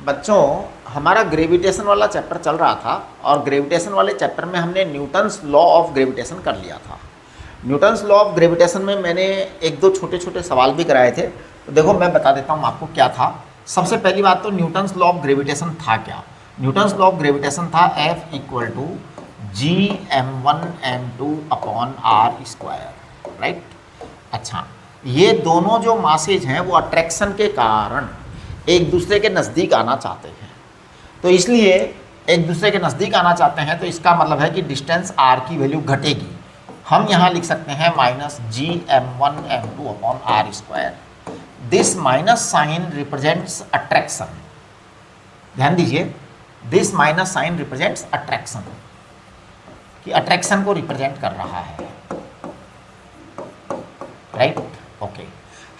बच्चों, हमारा ग्रेविटेशन वाला चैप्टर चल रहा था और ग्रेविटेशन वाले चैप्टर में हमने न्यूटन्स लॉ ऑफ ग्रेविटेशन कर लिया था। न्यूटन्स लॉ ऑफ ग्रेविटेशन में मैंने एक दो छोटे छोटे सवाल भी कराए थे। तो देखो मैं बता देता हूँ आपको क्या था। सबसे पहली बात तो न्यूटन्स लॉ ऑफ ग्रेविटेशन था क्या। न्यूटन्स लॉ ऑफ ग्रेविटेशन था F = Gm1m2 upon r square, right. अच्छा, ये दोनों जो मासेज हैं वो अट्रैक्शन के कारण एक दूसरे के नज़दीक आना चाहते हैं, तो इसलिए एक दूसरे के नज़दीक आना चाहते हैं, तो इसका मतलब है कि डिस्टेंस r की वैल्यू घटेगी। हम यहाँ लिख सकते हैं -Gm1m2 upon r square. This minus sign represents attraction. ध्यान दीजिए, this minus sign represents attraction, कि अट्रैक्शन को रिप्रेजेंट कर रहा है, राइट। ओके,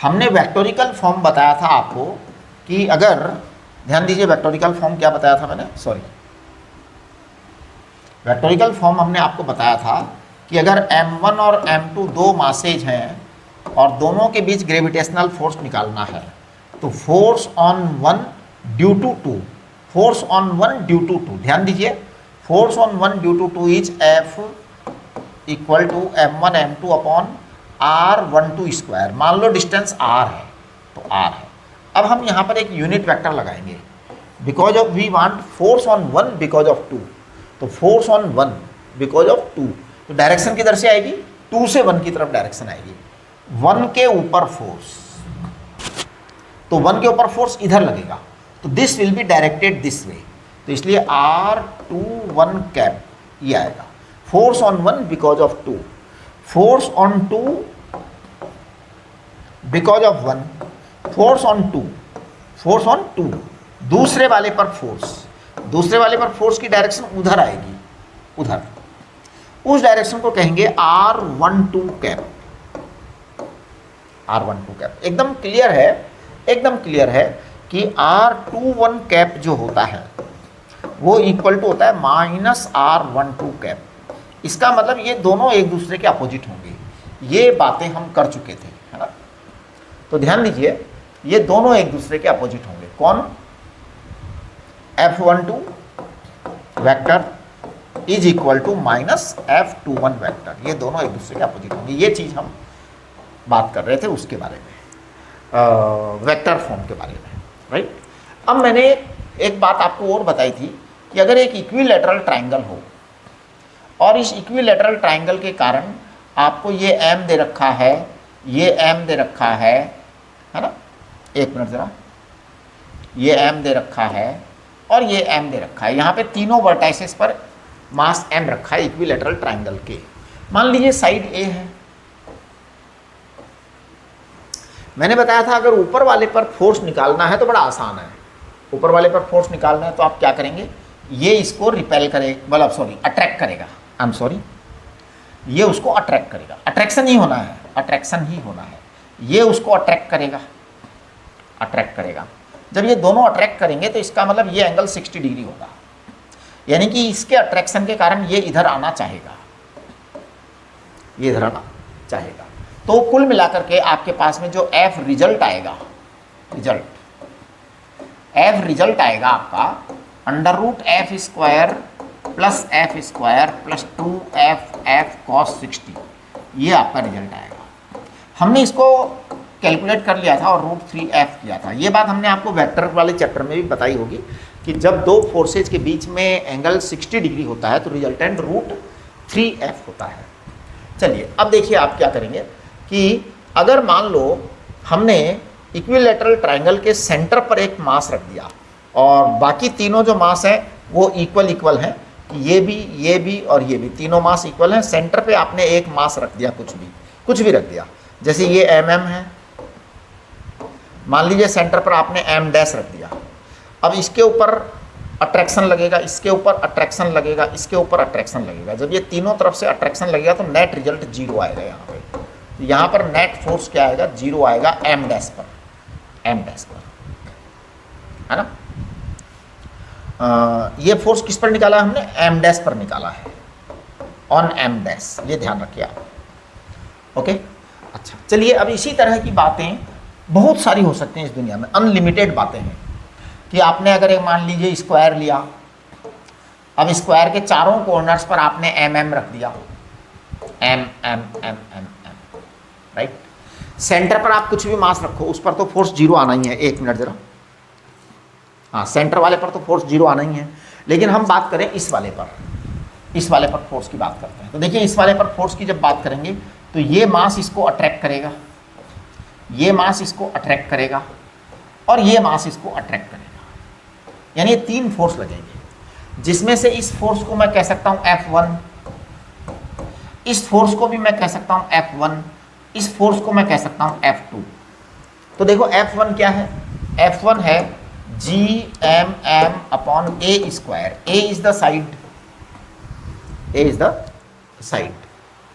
हमने वेक्टोरिकल फॉर्म बताया था आपको कि अगर, ध्यान दीजिए वेक्टोरिकल फॉर्म क्या बताया था मैंने, वेक्टोरिकल फॉर्म हमने आपको बताया था कि अगर m1 और m2 दो मासेज हैं और दोनों के बीच ग्रेविटेशनल फोर्स निकालना है, तो force on one due to two, force on one due to two, ध्यान दीजिए, force on one due to two is F = m1 m2 upon r12 square. मान लो डिस्टेंस r है तो r है। अब हम यहाँ पर एक यूनिट वेक्टर लगाएंगे, because of we want force on one because of two, तो force on one because of two, तो डायरेक्शन किधर से आएगी, 2 से 1 की तरफ डायरेक्शन आएगी। 1 के ऊपर फोर्स, तो 1 के ऊपर फोर्स इधर लगेगा, तो this will be directed this way, तो इसलिए r21 कैप ये आएगा। Force on 1 because of 2, force on 2 because of 1, force on 2, force on 2, दूसरे वाले पर फोर्स, दूसरे वाले पर फोर्स की डायरेक्शन उधर आएगी, उधर, उस डायरेक्शन को कहेंगे r12 कैप, r12 कैप। एकदम क्लियर है, एकदम क्लियर है कि r21 कैप जो होता है वो इक्वल टू होता है -r12 कैप। इसका मतलब ये दोनों एक दूसरे के अपोजिट होंगे। ये बातें हम कर चुके थे, है ना। तो ध्यान दीजिए, ये दोनों एक दूसरे के अपोजिट होंगे। कौन? F12 vector is equal to -F21 vector, ये दोनों एक दूसरे के अपोजिट होंगे। ये चीज़ हम बात कर रहे थे उसके बारे में, वेक्टर फॉर्म के बारे में, राइट। अब मैंने एक बात आपको और बताई थी कि अगर एक इक्विलैटरल ट्राइंगल हो और इस इक्विलैटरल ट्राइंगल के कारण आपको ये m दे रखा है, ये m दे रखा है ना, एक मिनट ज़रा, ये m दे रखा है और ये m दे रखा है। यहाँ पे तीनों वर्टाइसेस पर मास m रखा है इक्विलैटरल ट्राइंगल के। मान लीजिए साइड A है। मैंने बताया था अगर ऊपर वाले पर फोर्स निकालना है तो बड़ा आसान है। ऊपर वाले पर फोर्स निकालना है तो आप क्या करेंगे, ये इसको रिपेल करे, मतलब सॉरी अट्रैक्ट करेगा, आई एम सॉरी, ये उसको अट्रैक्ट करेगा, अट्रैक्शन ही होना है, अट्रैक्शन ही होना है। ये उसको अट्रैक्ट करेगा, अट्रैक्ट करेगा। जब ये दोनों अट्रैक्ट करेंगे तो इसका मतलब ये एंगल 60 डिग्री होगा, यानी कि इसके अट्रैक्शन के कारण ये इधर आना चाहेगा, ये इधर आना चाहेगा। तो कुल मिलाकर के आपके पास में जो F रिजल्ट आएगा, F रिजल्ट आएगा आपका √F² + F² + 2FF cos 60, ये आपका रिजल्ट आएगा। हमने इसको कैलकुलेट कर लिया था और √3F किया था। ये बात हमने आपको वेक्टर वाले चैप्टर में भी बताई होगी कि जब दो फोर्सेज के बीच में एंगल 60 डिग्री होता है तो रिजल्टेंट √3F होता है। चलिए अब देखिए आप क्या करेंगे कि अगर मान लो हमने इक्विलैटरल ट्राइंगल के सेंटर पर एक मास रख दिया और बाकी तीनों जो मास हैं वो इक्वल हैं, ये भी और ये भी, तीनों मास इक्वल हैं। सेंटर पे आपने एक मास रख दिया, कुछ भी रख दिया, जैसे ये mm है, मान लीजिए सेंटर पर आपने m' रख दिया। अब इसके ऊपर अट्रैक्शन लगेगा, इसके ऊपर अट्रैक्शन लगेगा, इसके ऊपर अट्रैक्शन लगेगा। जब ये तीनों तरफ से अट्रैक्शन लगेगा तो नेट रिजल्ट 0 आएगा। यहाँ पे तो यहाँ पर नेट फोर्स क्या आएगा, 0 आएगा m' पर, है ना। ये फोर्स किस पर निकाला हमने, m' पर निकाला है, ऑन m', ये ध्यान रखिए आप, ओके। अच्छा चलिए, अब इसी तरह की बातें बहुत सारी हो सकती हैं इस दुनिया में, अनलिमिटेड बातें हैं। कि आपने अगर एक मान लीजिए स्क्वायर लिया, अब स्क्वायर के चारों कॉर्नर्स पर आपने एम एम रख दिया, M M M M M, right. Centre पर आप कुछ भी मास रखो, उस पर तो फोर्स जीरो आना ही है। एक मिनट जरा, हाँ सेंटर वाले पर तो फोर्स जीरो आना ही है, लेकिन हम बात करें इस वाले पर, इस वाले पर फोर्स की बात करते हैं। तो देखिए इस वाले पर फोर्स की जब बात करेंगे तो ये मास इसको अट्रैक्ट करेगा, ये मास इसको अट्रैक्ट करेगा और ये मास इसको अट्रैक्ट करेगा, यानी ये तीन फोर्स लगेंगे, जिसमें से इस फोर्स को मैं कह सकता हूं F1, इस फोर्स को भी मैं कह सकता हूं F1, इस फोर्स को मैं कह सकता हूं F2। तो देखो F1 क्या है, F1 है GMM upon A square, A is the side, A is the side,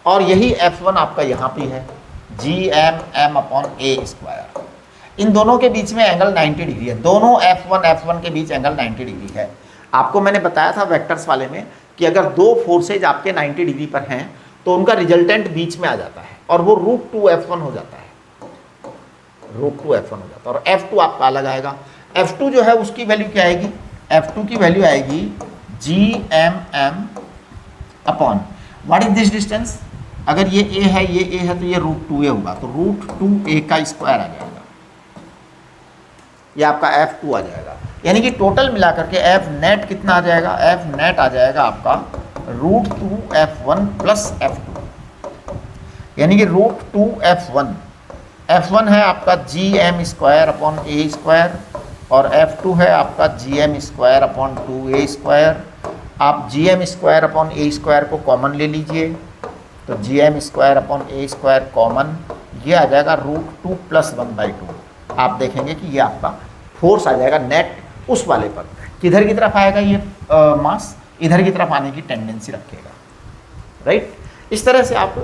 और यही F1 आपका यहाँ पे है GMM अपॉन A स्क्वायर। इन दोनों के बीच में एंगल 90 डिग्री है, दोनों F1 के बीच एंगल 90 डिग्री है। आपको मैंने बताया था वेक्टर्स वाले में कि अगर दो फोर्सेज आपके 90 डिग्री पर हैं तो उनका रिजल्टेंट बीच में आ जाता है और वो √2F1 हो जाता है, √2F1 हो जाता है, और F2 आपका अलग आएगा। F2 जो है उसकी वैल्यू क्या आएगी, F2 की वैल्यू आएगी GMM upon, what is this distance, अगर ये A है ये A है तो ये √2A होगा, तो √2A का स्क्वायर आ जाएगा, ये आपका F2 आ जाएगा। यानी कि टोटल मिलाकर के F नेट कितना आ जाएगा, F नेट आ जाएगा आपका √2F1 प्लस F2, यानी कि √2F1, F1 है आपका GM square upon A square और F2 है आपका GM square upon 2A square. आप GM square upon A square को कॉमन ले लीजिए, तो GM square upon A square common, ये आ जाएगा √2 प्लस 1/2। आप देखेंगे कि ये आपका फोर्स आ जाएगा नेट उस वाले पर, किधर की तरफ आएगा ये मास, इधर की तरफ आने की टेंडेंसी रखेगा, राइट। इस तरह से आप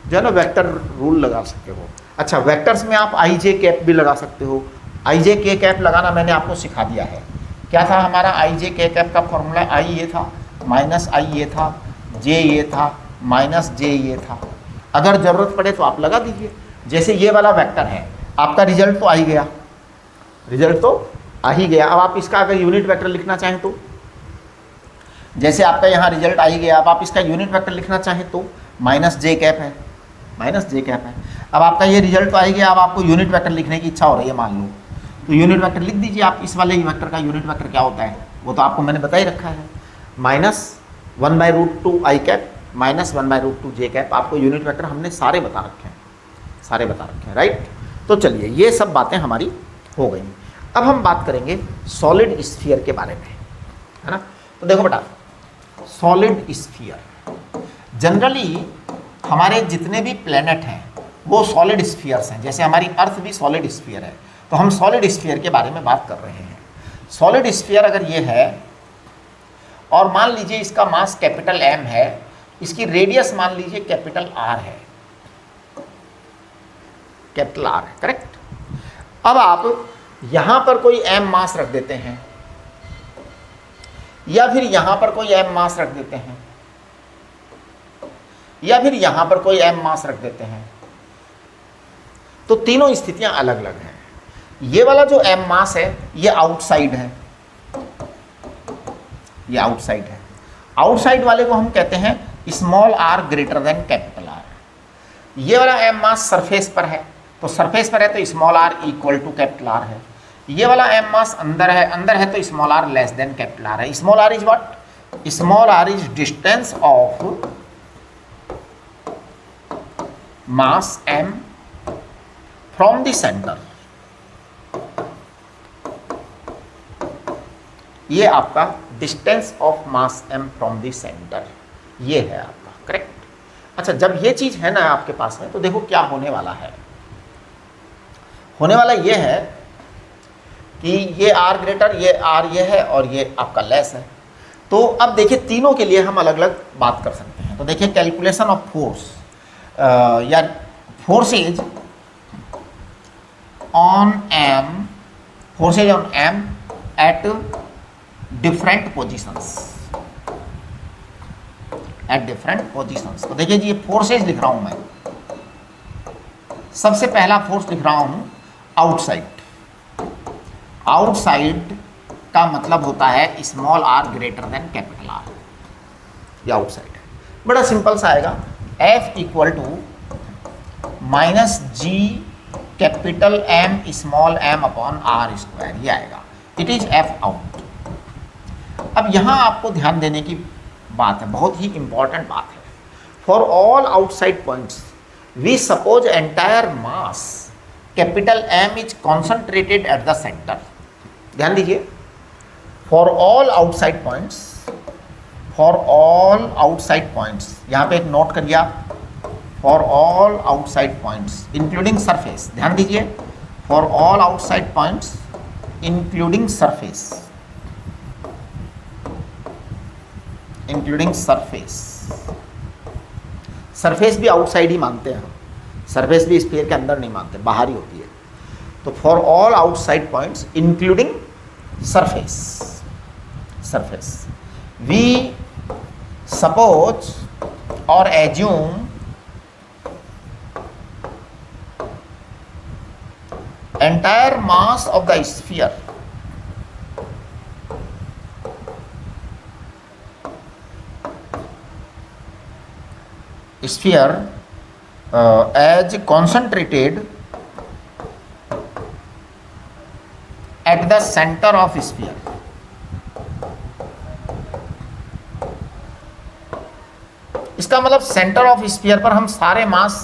जो है ना वेक्टर रूल लगा सकते हो। अच्छा, वेक्टर्स में आप आई जे कैप भी लगा सकते हो। आई जे के कैप लगाना मैंने आपको सिखा दिया है। क्या था हमारा आई जे के कैप का फॉर्मूला, आई ये था, माइनस आई ये था, जे ये था, माइनस जे ये था। अगर ज़रूरत पड़े तो आप लगा दीजिए। जैसे ये वाला वेक्टर है, आपका रिजल्ट तो आ ही गया, रिजल्ट तो आ ही गया। अब आप इसका अगर यूनिट वेक्टर लिखना चाहें तो, जैसे आपका यहाँ रिजल्ट आ ही गया, अब आप इसका यूनिट वेक्टर लिखना चाहें तो माइनस जे कैप है, माइनस जे कैप है। अब आपका ये रिजल्ट तो आ ही गया, अब आपको यूनिट वेक्टर लिखने की इच्छा हो रही है मान लो, तो यूनिट वेक्टर लिख दीजिए आप। इस वाले वेक्टर का यूनिट वेक्टर क्या होता है वो तो आपको मैंने बता ही रखा है, -1/√2 आई कैप माइनस 1/√2 जे कैप। आपको यूनिट वेक्टर हमने सारे बता रखे हैं, सारे बता रखे हैं, राइट। तो चलिए ये सब बातें हमारी हो गई। अब हम बात करेंगे सॉलिड स्फीयर के बारे में, है ना। तो देखो बेटा, सॉलिड स्फीयर जनरली हमारे जितने भी प्लेनेट हैं वो सॉलिड स्फीयर्स हैं। जैसे हमारी अर्थ भी सॉलिड स्फीयर है, तो हम सॉलिड स्फीयर के बारे में बात कर रहे हैं। सॉलिड स्फीयर अगर ये है और मान लीजिए इसका मास कैपिटल M है, इसकी रेडियस मान लीजिए कैपिटल R है, कैपिटल R है, करेक्ट। अब आप यहां पर कोई M मास रख देते हैं या फिर यहां पर कोई M मास रख देते हैं या फिर यहां पर कोई M मास रख देते हैं, तो तीनों स्थितियां अलग अलग हैं। ये वाला जो M मास है ये आउटसाइड है, ये आउटसाइड है। आउटसाइड वाले को हम कहते हैं small r greater than capital R। ये वाला M मास सरफेस पर है, तो सरफेस पर है तो small r equal to capital R है। ये वाला M मास अंदर है, अंदर है तो small r less than capital R है। Small r is what, small r is distance of mass M from the centre. ये आपका distance of mass M from the centre, ये है आपका, करेक्ट। अच्छा, जब ये चीज है ना आपके पास में, तो देखो क्या होने वाला है। होने वाला ये है कि ये R ग्रेटर, ये R ये है और ये आपका लेस है। तो अब देखिए तीनों के लिए हम अलग अलग बात कर सकते हैं। तो देखिए कैलकुलेशन ऑफ फोर्स या forces on M, forces on M at different positions, at different positions. तो देखिए जी ये फोर्सेज लिख रहा हूं मैं। सबसे पहला फोर्स लिख रहा हूं आउटसाइड। आउटसाइड का मतलब होता है small are greater than capital R, ये आउटसाइड है। बड़ा सिंपल सा आएगा, F equal to minus G capital M small M upon R square, ये आएगा। It is F out. अब यहाँ आपको ध्यान देने की बात है, बहुत ही इंपॉर्टेंट बात है। For all outside points we suppose entire mass capital M is concentrated at the centre. ध्यान दीजिए, for all outside points, for all outside points, यहाँ पे एक नोट करिए आप, for all outside points including surface. ध्यान दीजिए, for all outside points including surface, including surface. Surface भी आउटसाइड ही मानते हैं हम, सरफेस भी स्फीयर के अंदर नहीं मानते, बाहर ही होती है। तो for all outside points including surface, surface we suppose और assume entire mass of the sphere as concentrated at the center of sphere। इसका मतलब सेंटर ऑफ स्फीयर पर हम सारे मास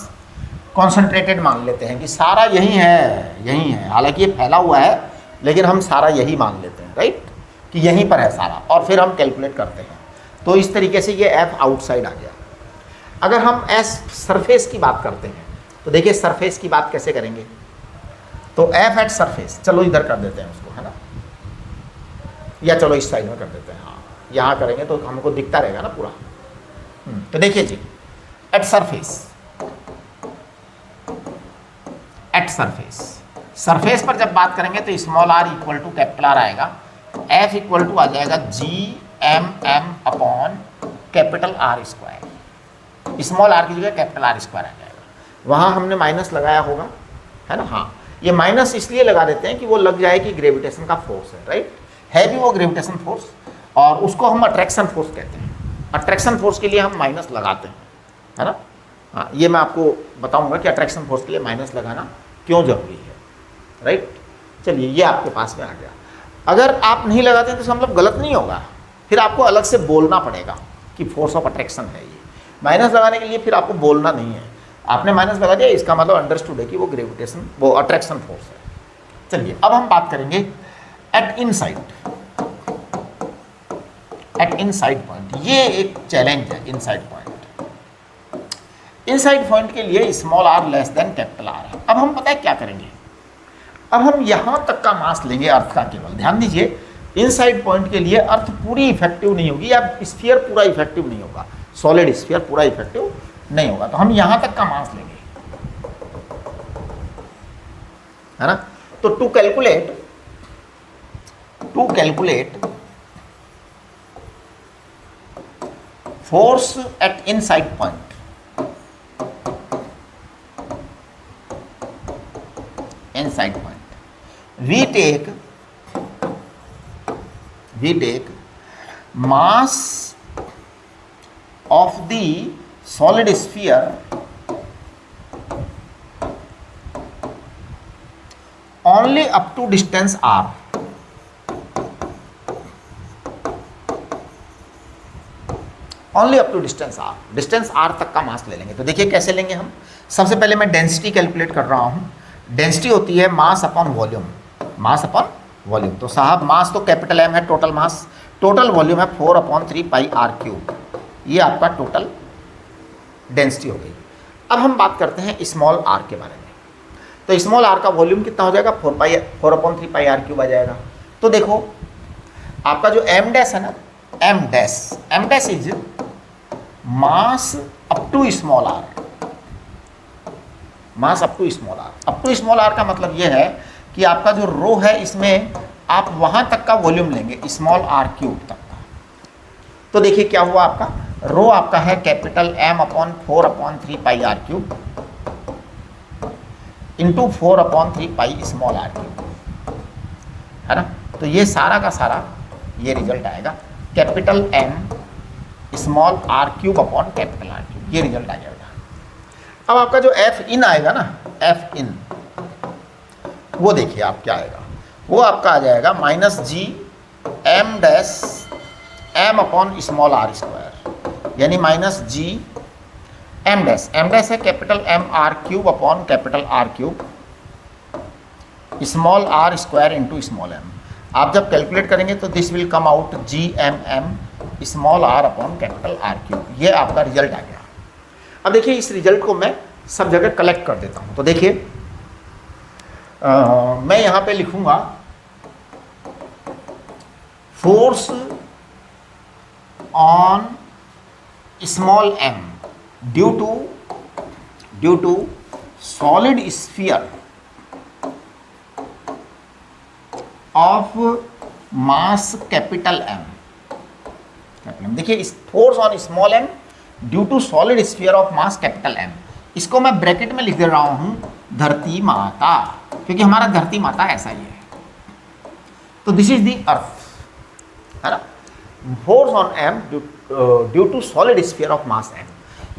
कॉन्सेंट्रेटेड मान लेते हैं कि सारा यही है, यही है। हालांकि ये फैला हुआ है लेकिन हम सारा यही मान लेते हैं, राइट, कि यहीं पर है सारा, और फिर हम कैलकुलेट करते हैं। तो इस तरीके से ये एफ आउटसाइड आ गया। अगर हम एस सरफेस की बात करते हैं तो देखिए सरफेस की बात कैसे करेंगे। तो एफ एट सरफेस, चलो इधर कर देते हैं उसको, है ना, या चलो इस साइड में कर देते हैं। हाँ, यहाँ करेंगे तो हमको दिखता रहेगा ना पूरा। तो देखिए जी, at surface, at surface, surface पर जब बात करेंगे तो small r equal to capital R आएगा, एफ इक्वल टू आ जाएगा G M M upon capital R square. Small r की जगह कैपिटल आर स्क्वायर आ जाएगा। वहाँ हमने माइनस लगाया होगा, है ना। हाँ, ये माइनस इसलिए लगा देते हैं कि वो लग जाए कि ग्रेविटेशन का फोर्स है, राइट, है भी वो ग्रेविटेशन फोर्स, और उसको हम अट्रैक्शन फोर्स कहते हैं। अट्रैक्शन फोर्स के लिए हम माइनस लगाते हैं, है ना। हाँ, ये मैं आपको बताऊंगा कि अट्रैक्शन फोर्स के लिए माइनस लगाना क्यों जरूरी है, राइट। चलिए, ये आपके पास में आ गया। अगर आप नहीं लगाते हैं तो इसका मतलब गलत नहीं होगा, फिर आपको अलग से बोलना पड़ेगा कि फोर्स ऑफ अट्रैक्शन है ये। माइनस लगाने के लिए फिर आपको बोलना नहीं है, आपने माइनस लगा दिया, इसका मतलब अंडरस्टूड है कि वो ग्रेविटेशन, वो अट्रैक्शन फोर्स है। चलिए, अब हम बात करेंगे at inside, at inside point. ये एक चैलेंज है, इनसाइड पॉइंट। इनसाइड पॉइंट के लिए small are less than capital R है। अब हम पता है क्या करेंगे, अब हम यहां तक का मास लेंगे अर्थ का केवल। ध्यान दीजिए, इनसाइड पॉइंट के लिए अर्थ पूरी इफेक्टिव नहीं होगी, या स्फीयर पूरा इफेक्टिव नहीं होगा, सॉलिड स्फीयर पूरा इफेक्टिव नहीं होगा। तो हम यहां तक का मास लेंगे, है ना। तो to calculate force at inside point, inside point, we take mass of the solid sphere only up to distance r। Only up to distance R, distance R तक का मास ले लेंगे। तो देखिए कैसे लेंगे हम। सबसे पहले मैं डेंसिटी कैलकुलेट कर रहा हूँ। डेंसिटी होती है mass upon volume, mass upon volume. तो साहब मास तो कैपिटल एम है, टोटल मास, टोटल वॉल्यूम है 4/3 पाई आर क्यूब। ये आपका टोटल डेंसिटी हो गई। अब हम बात करते हैं स्मॉल आर के बारे में। तो स्मॉल आर का वॉल्यूम कितना हो जाएगा, 4/3 पाई आर क्यूब आ जाएगा। तो देखो आपका जो एम डैश है ना, M dash is mass up to small R, mass up to small R. Up to small R का मतलब यह है कि आपका जो रो है इसमें आप वहां तक का वॉल्यूम लेंगे, स्मॉल आर क्यूब तक का। तो देखिए क्या हुआ, आपका रो आपका है capital M upon 4/3 pi R cube into 4/3 pi small R cube, है ना। तो ये सारा का सारा ये रिजल्ट आएगा capital M small r cube upon capital R cube, ये रिजल्ट आ जाएगा। अब आपका जो F इन आएगा ना, F इन, वो देखिए आप क्या आएगा, वो आपका आ जाएगा minus G M dash M upon small r square, यानी माइनस जी एम डैश है capital M r cube upon capital R cube small r square into small m। आप जब कैलकुलेट करेंगे तो this will come out G M M small r upon capital R cube, ये आपका result आ गया। अब देखिए इस रिजल्ट को मैं सब जगह कलेक्ट कर देता हूँ। तो देखिए मैं यहाँ पे लिखूँगा force on small m due to solid sphere of mass capital M। देखिए इस force on small m due to solid sphere of mass capital M, इसको मैं ब्रैकेट में लिख दे रहा हूं धरती माता, क्योंकि हमारा धरती माता ऐसा ही है। तो दिस इज द अर्थ, है ना, force on m due to solid sphere of mass m।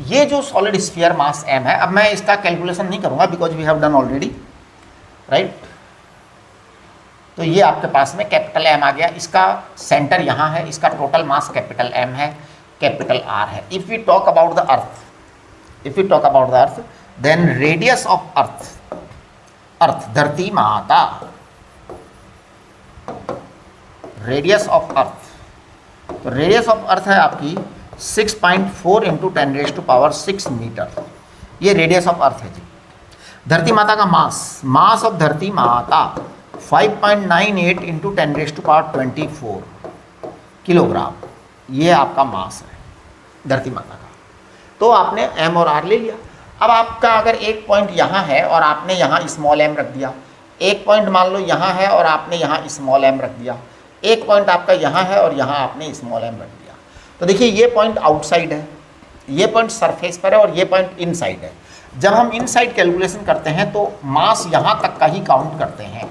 ये जो सॉलिड स्फीयर मास m है, अब मैं इसका कैलकुलेशन नहीं करूंगा because we have done already, right. तो ये आपके पास में कैपिटल M आ गया, इसका सेंटर यहाँ है, इसका टोटल मास कैपिटल M है, कैपिटल R है। If we talk about the earth, then radius of earth धरती माता, रेडियस ऑफ अर्थ, तो रेडियस ऑफ अर्थ है आपकी 6.4 इंटू 10⁻⁶ मीटर, ये रेडियस ऑफ अर्थ है जी। धरती माता का मास ऑफ धरती माता 5.98 इंटू 10⁻24 किलोग्राम, ये आपका मास है धरती माता का। तो आपने M और R ले लिया। अब आपका अगर एक पॉइंट यहाँ है और आपने यहाँ स्मॉल m रख दिया, एक पॉइंट मान लो यहाँ है और आपने यहाँ स्मॉल m रख दिया, एक पॉइंट आपका यहाँ है और यहाँ आपने स्मॉल m रख दिया। तो देखिए ये पॉइंट आउटसाइड है, ये पॉइंट सरफेस पर है और ये पॉइंट इनसाइड है। जब हम इनसाइड कैलकुलेशन करते हैं तो मास यहाँ तक का ही काउंट करते हैं,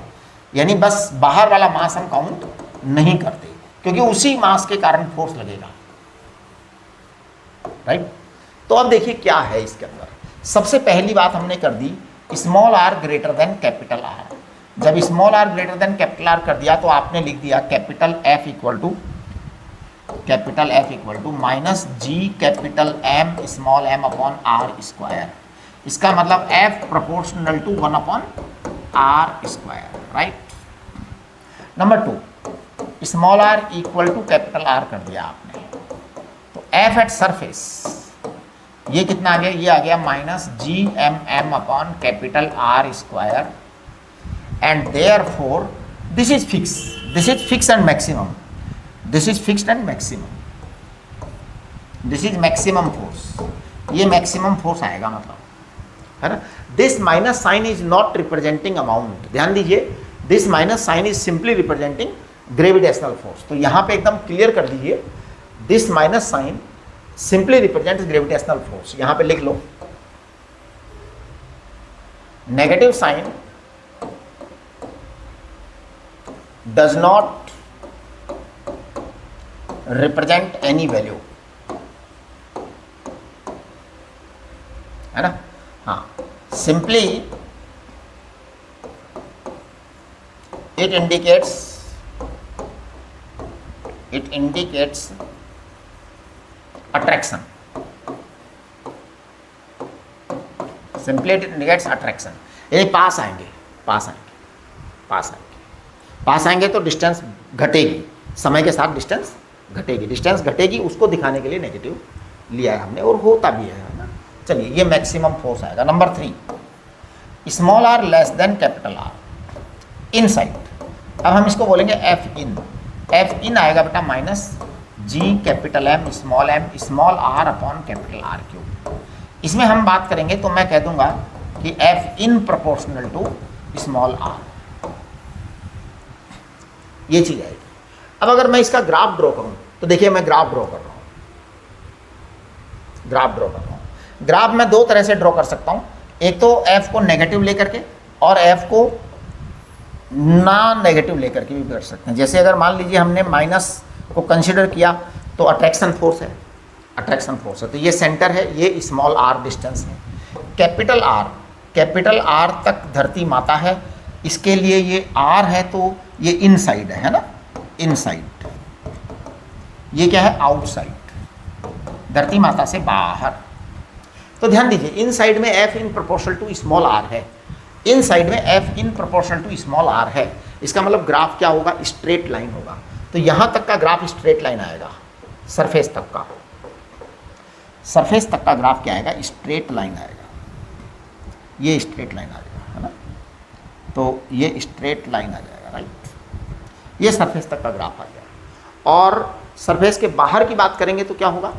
यानी बस बाहर वाला मास हम काउंट नहीं करते, क्योंकि उसी मास के कारण फोर्स लगेगा, राइट। तो अब देखिए क्या है इसके अंदर। सबसे पहली बात हमने कर दी small r greater than capital R। जब small r greater than capital R कर दिया तो आपने लिख दिया capital F equal to minus G capital M small m upon R square. इसका मतलब F proportional to 1 upon R square, right. Number 2, small r equal to capital R कर दिया आपने, तो F एट सरफेस ये कितना आ गया, ये आ गया minus G M M upon capital R square, and therefore this is fix and maximum, this is fixed and maximum, this is maximum force, ये मैक्सिमम फोर्स आएगा, मतलब, है ना। This minus sign is not representing amount, ध्यान दीजिए, this minus sign is simply representing gravitational force. तो यहाँ पे एकदम क्लियर कर दीजिए, this minus sign simply represents gravitational force. यहाँ पे लिख लो negative sign does not represent any value, है ना। हाँ, simply it indicates attraction, simply it indicates attraction। यानी पास आएंगे तो डिस्टेंस घटेगी, समय के साथ डिस्टेंस घटेगी, उसको दिखाने के लिए नेगेटिव लिया है हमने, और होता भी है ना। चलिए ये मैक्सिमम फोर्स आएगा। Number 3, small r less than capital R inside. अब हम इसको बोलेंगे F इन आएगा बेटा minus G capital M small r upon capital R cube. इसमें हम बात करेंगे तो मैं कह दूंगा कि F in proportional to small r, ये चीज आएगी। अब अगर मैं इसका ग्राफ ड्रॉ करूं तो देखिए मैं ग्राफ ड्रॉ कर रहा हूं, ग्राफ मैं दो तरह से ड्रॉ कर सकता हूं, एक तो F को नेगेटिव लेकर के और F को ना नेगेटिव लेकर के भी कर सकते हैं। जैसे अगर मान लीजिए हमने माइनस को कंसिडर किया तो अट्रैक्शन फोर्स है, अट्रैक्शन फोर्स है, तो ये सेंटर है, ये स्मॉल आर डिस्टेंस है। कैपिटल आर तक धरती माता है, इसके लिए ये आर है तो ये इनसाइड है ना, इनसाइड। ये क्या है, आउटसाइड, धरती माता से बाहर। तो ध्यान दीजिए, इनसाइड में F in proportional to small are है, इनसाइड में F in proportional to small are है। इसका मतलब ग्राफ क्या होगा, स्ट्रेट लाइन होगा। तो यहाँ तक का ग्राफ स्ट्रेट लाइन आएगा, सरफेस तक का, सरफेस तक का ग्राफ क्या आएगा, स्ट्रेट लाइन आएगा। ये स्ट्रेट लाइन आ जाएगा, है ना, तो ये स्ट्रेट लाइन आ जाएगा, राइट। ये सरफेस तक का ग्राफ आ गया। और सरफेस के बाहर की बात करेंगे तो क्या होगा,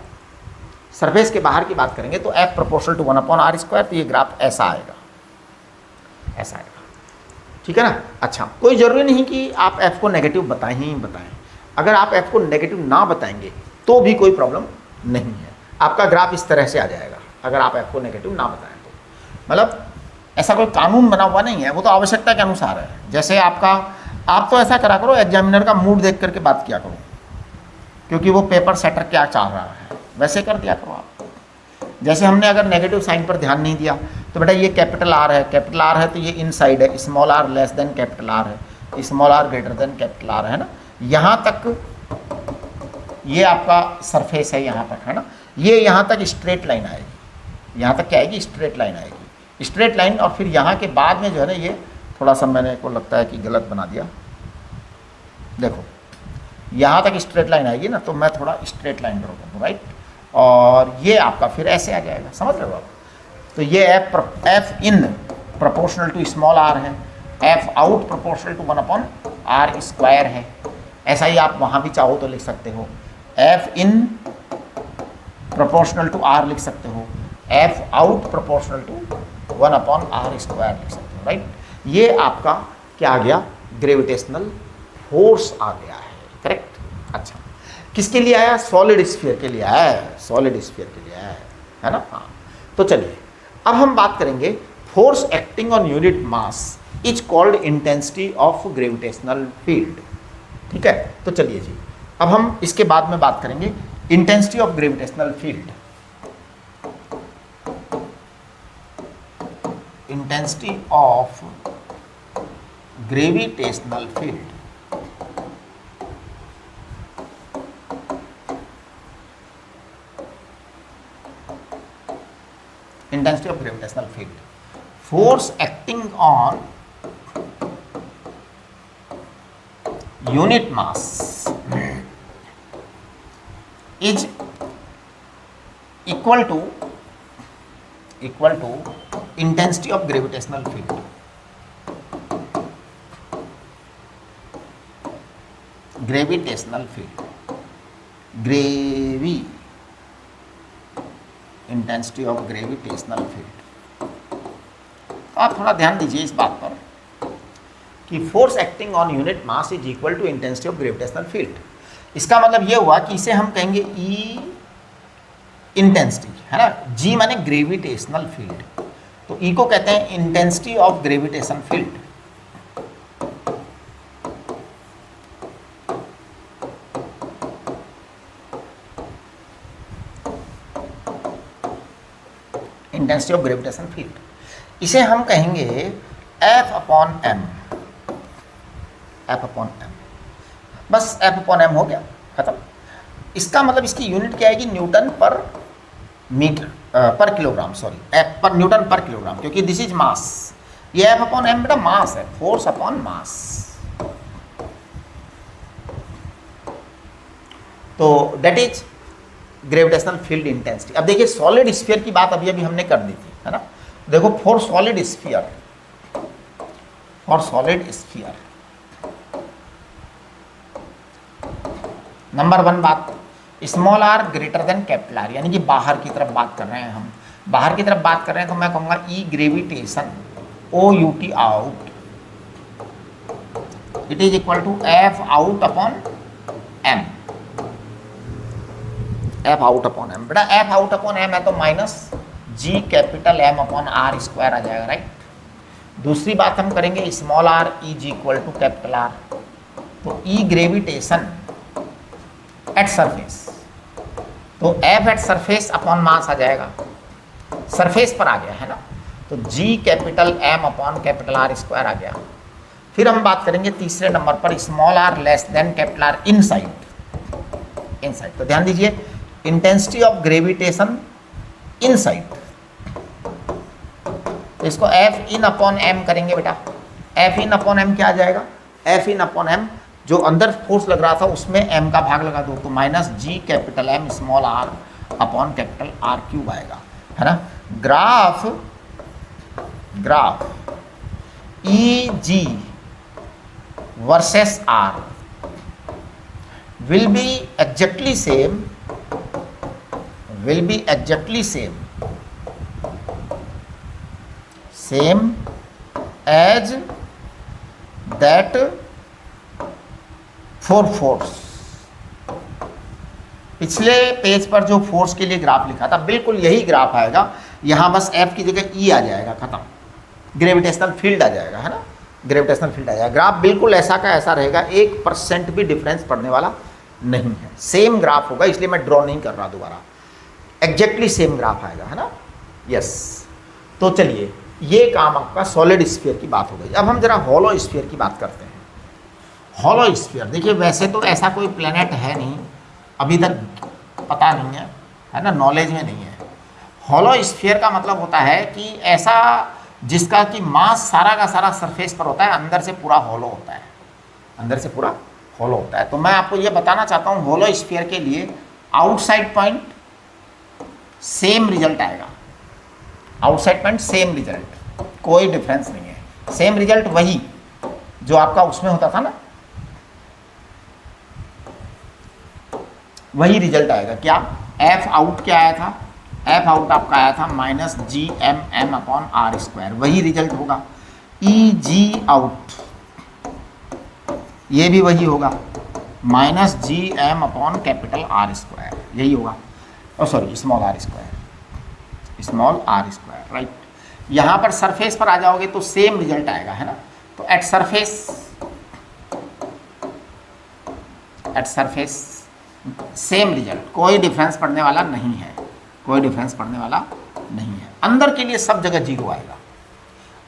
सरफेस के बाहर की बात करेंगे तो एफ प्रोपोर्शनल टू 1/r², तो ये ग्राफ ऐसा आएगा, ऐसा आएगा, ठीक है ना। अच्छा, कोई ज़रूरी नहीं कि आप एफ को नेगेटिव बताएं ही बताएं। अगर आप एफ को नेगेटिव ना बताएंगे तो भी कोई प्रॉब्लम नहीं है, आपका ग्राफ इस तरह से आ जाएगा अगर आप एफ को नेगेटिव ना बताएं तो। मतलब ऐसा कोई कानून बना हुआ नहीं है, वो तो आवश्यकता के अनुसार है। जैसे आप तो ऐसा करा करो, एग्जामिनर का मूड देख करके बात किया करो, क्योंकि वो पेपर सेटर क्या चाह रहा है वैसे कर दिया करो आप। जैसे हमने अगर नेगेटिव साइन पर ध्यान नहीं दिया तो बेटा ये कैपिटल आर है, कैपिटल आर है तो ये इनसाइड है, small are less than capital R है, small are greater than capital R है ना। यहाँ तक ये आपका सरफेस है, यहाँ तक है ना, ये यहाँ तक स्ट्रेट लाइन आएगी, यहाँ तक क्या आएगी, स्ट्रेट लाइन आएगी, स्ट्रेट लाइन। और फिर यहाँ के बाद में जो है ना, ये थोड़ा सा मैंने को लगता है कि गलत बना दिया, देखो यहाँ तक स्ट्रेट लाइन आएगी ना, तो मैं थोड़ा स्ट्रेट लाइन ड्रॉ कर दूँ, राइट। और ये आपका फिर ऐसे आ जाएगा, समझ रहे हो आप। तो ये F in proportional to small are है, F out proportional to 1/r² है। ऐसा ही आप वहाँ भी चाहो तो लिख सकते हो, F in proportional to R लिख सकते हो, F out proportional to 1/r² लिख सकते हो, राइट। ये आपका क्या आ गया, ग्रेविटेशनल फोर्स आ गया है, करेक्ट। अच्छा, किसके लिए आया, सॉलिड स्फीयर के लिए आया है, सॉलिड स्फीयर के लिए आया है ना। हाँ, तो चलिए अब हम बात करेंगे force acting on unit mass is called intensity of gravitational field, ठीक है। तो चलिए जी, अब हम इसके बाद में बात करेंगे intensity of gravitational field. Intensity of gravitational field, intensity of gravitational field, force acting on unit mass is equal to intensity of gravitational field. Gravitational field, intensity of gravitational field. तो आप थोड़ा ध्यान दीजिए इस बात पर कि force acting on unit mass is equal to intensity of gravitational field. इसका मतलब ये हुआ कि इसे हम कहेंगे ई इंटेंसिटी, है ना, जी माने ग्रेविटेशनल फील्ड, तो ई को कहते हैं intensity of gravitation field. Intensity of gravitation field, इसे हम कहेंगे F/m, F/m, बस F/m हो गया, खत्म। इसका मतलब इसकी यूनिट क्या आएगी, न्यूटन पर मीटर पर किलोग्राम, सॉरी पर न्यूटन पर किलोग्राम, क्योंकि दिस इज मास। ये F/m बेटा मास है, फोर्स अपॉन मास। तो that is gravitational field intensity. अब देखिए सॉलिड स्फीयर की बात अभी हमने कर दी थी, है ना। देखो फॉर सॉलिड स्फीयर, नंबर 1 बात, small are greater than capital R, यानी कि बाहर की तरफ बात कर रहे हैं हम, बाहर की तरफ बात कर रहे हैं तो मैं कहूँगा E gravitation OUT out, it is equal to F out upon M, F out upon M। बेटा F आउट अपॉन M है तो minus G capital M upon R² आ जाएगा, राइट। दूसरी बात हम करेंगे small r is equal to capital R. तो ई ग्रेविटेशन एट सरफेस, तो F at surface upon mass आ जाएगा, सरफेस पर आ गया है ना, तो G capital M upon capital R square आ गया। फिर हम बात करेंगे तीसरे नंबर पर small are less than capital R inside. तो ध्यान दीजिए इंटेंसिटी ऑफ ग्रेविटेशन इनसाइड, तो इसको एफ इन अपॉन एम करेंगे बेटा। एफ इन अपॉन एम क्या आ जाएगा, एफ इन अपॉन एम जो अंदर फोर्स लग रहा था उसमें एम का भाग लगा दो, तो minus G capital M small R upon capital R cube आएगा, है ना। Graph E G versus R will be exactly same as that for force। पिछले पेज पर जो फोर्स के लिए ग्राफ लिखा था बिल्कुल यही ग्राफ आएगा, यहां बस F की जगह E आ जाएगा, खत्म, ग्रेविटेशनल फील्ड आ जाएगा, है ना, ग्रेविटेशनल फील्ड आ जाएगा। ग्राफ बिल्कुल ऐसा का ऐसा रहेगा, 1% भी डिफरेंस पड़ने वाला नहीं है, सेम ग्राफ होगा, इसलिए मैं ड्रॉ नहीं कर रहा दोबारा, एग्जैक्टली सेम ग्राफ आएगा, है ना। यस, तो चलिए ये काम आपका सॉलिड स्फीयर की बात हो गई। अब हम जरा हॉलो स्फीयर की बात करते हैं। हॉलो स्फीयर देखिए, वैसे तो ऐसा कोई प्लेनेट है नहीं, अभी तक पता नहीं है ना, नॉलेज में नहीं है। हॉलो स्फीयर का मतलब होता है कि ऐसा जिसका कि मास सारा का सारा सरफेस पर होता है, अंदर से पूरा हॉलो होता है, अंदर से पूरा हॉलो होता है। तो मैं आपको ये बताना चाहता हूँ हॉलो स्फीयर के लिए आउटसाइड पॉइंट सेम रिजल्ट आएगा, आउटसाइड पॉइंट सेम रिजल्ट, कोई डिफरेंस नहीं है, सेम रिजल्ट वही जो आपका उसमें होता था ना, वही रिजल्ट आएगा। क्या एफ आउट क्या आया था, एफ आउट आपका आया था minus G M M upon R square, वही रिजल्ट होगा। ई जी आउट ये भी वही होगा, minus G M upon capital R square, यही होगा, और sorry small R square, right. यहाँ पर सरफेस पर आ जाओगे तो सेम रिजल्ट आएगा, है ना। तो एट सरफेस सेम रिजल्ट, कोई डिफरेंस पड़ने वाला नहीं है, कोई डिफरेंस पड़ने वाला नहीं है। अंदर के लिए सब जगह जीरो आएगा।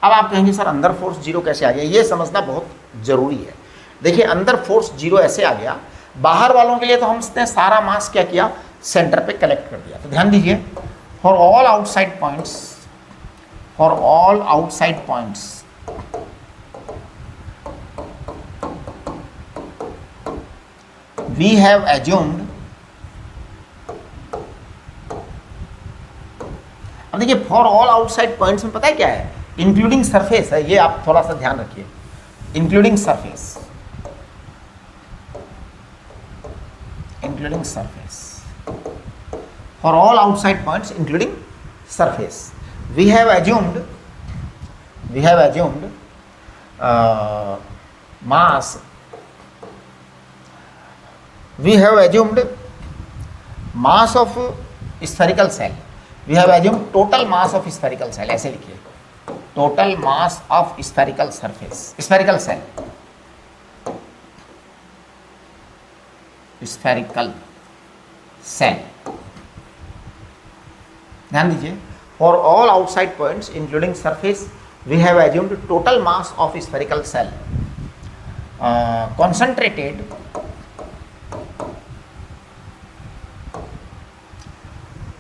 अब आप कहेंगे सर अंदर फोर्स जीरो कैसे आ गया, ये समझना बहुत ज़रूरी है। देखिए अंदर फोर्स जीरो ऐसे आ गया, बाहर वालों के लिए तो हमने सारा मास क्या किया, सेंटर पे कलेक्ट कर दिया। तो ध्यान दीजिए for all outside points we have assumed, अब देखिए फॉर ऑल आउटसाइड पॉइंट्स में पता है क्या है, इंक्लूडिंग सरफेस है, ये आप थोड़ा सा ध्यान रखिए, including surface for all outside points including surface we have assumed mass, we have assumed mass of spherical cell, we have assumed total mass of spherical cell, ऐसे लिखिए total mass of spherical surface, spherical cell, ध्यान दीजिए for all outside points including surface we have assumed total mass of spherical shell concentrated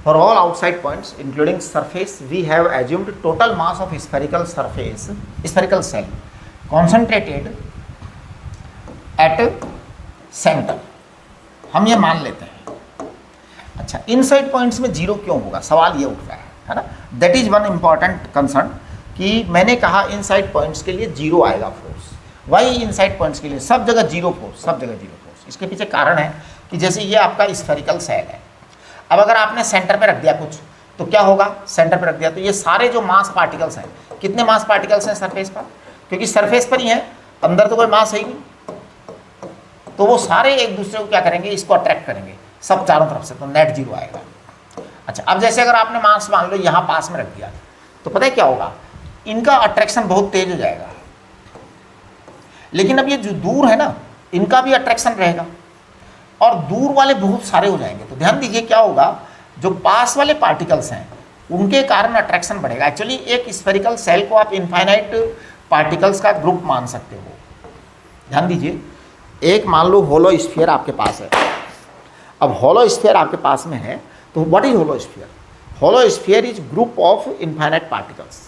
for all outside points including surface we have assumed total mass of spherical cell concentrated at center, हम ये मान लेते हैं। अच्छा inside points में zero क्यों होगा, सवाल ये उठ रहा है ना, that is one important concern कि मैंने कहा इनसाइड पॉइंट्स के लिए जीरो आएगा फोर्स, वही इनसाइड पॉइंट्स के लिए सब जगह जीरो फोर्स, सब जगह जीरो फोर्स। इसके पीछे कारण है कि जैसे ये आपका स्फेरिकल सेल है, अब अगर आपने सेंटर पे रख दिया कुछ तो क्या होगा, सेंटर पे रख दिया तो ये सारे जो मास पार्टिकल्स हैं, कितने मास पार्टिकल्स हैं सरफेस पर, क्योंकि सरफेस पर ही है, अंदर तो कोई मास है ही नहीं, तो वो सारे एक दूसरे को क्या करेंगे, इसको अट्रैक्ट करेंगे सब चारों तरफ से, तो नेट जीरो आएगा। अच्छा अब जैसे अगर आपने मास मान लो यहाँ पास में रख दिया तो पता है क्या होगा, इनका अट्रैक्शन बहुत तेज हो जाएगा, लेकिन अब ये जो दूर है ना, इनका भी अट्रैक्शन रहेगा और दूर वाले बहुत सारे हो जाएंगे। तो ध्यान दीजिए क्या होगा, जो पास वाले पार्टिकल्स हैं उनके कारण अट्रैक्शन बढ़ेगा। एक्चुअली एक स्फेरिकल सेल को आप इनफाइनाइट पार्टिकल्स का ग्रुप मान सकते हो। ध्यान दीजिए, एक मान लो होलो स्फीयर आपके पास है। अब होलो स्फीयर आपके पास में है, तो what is hollow sphere? Hollow sphere is group of infinite particles.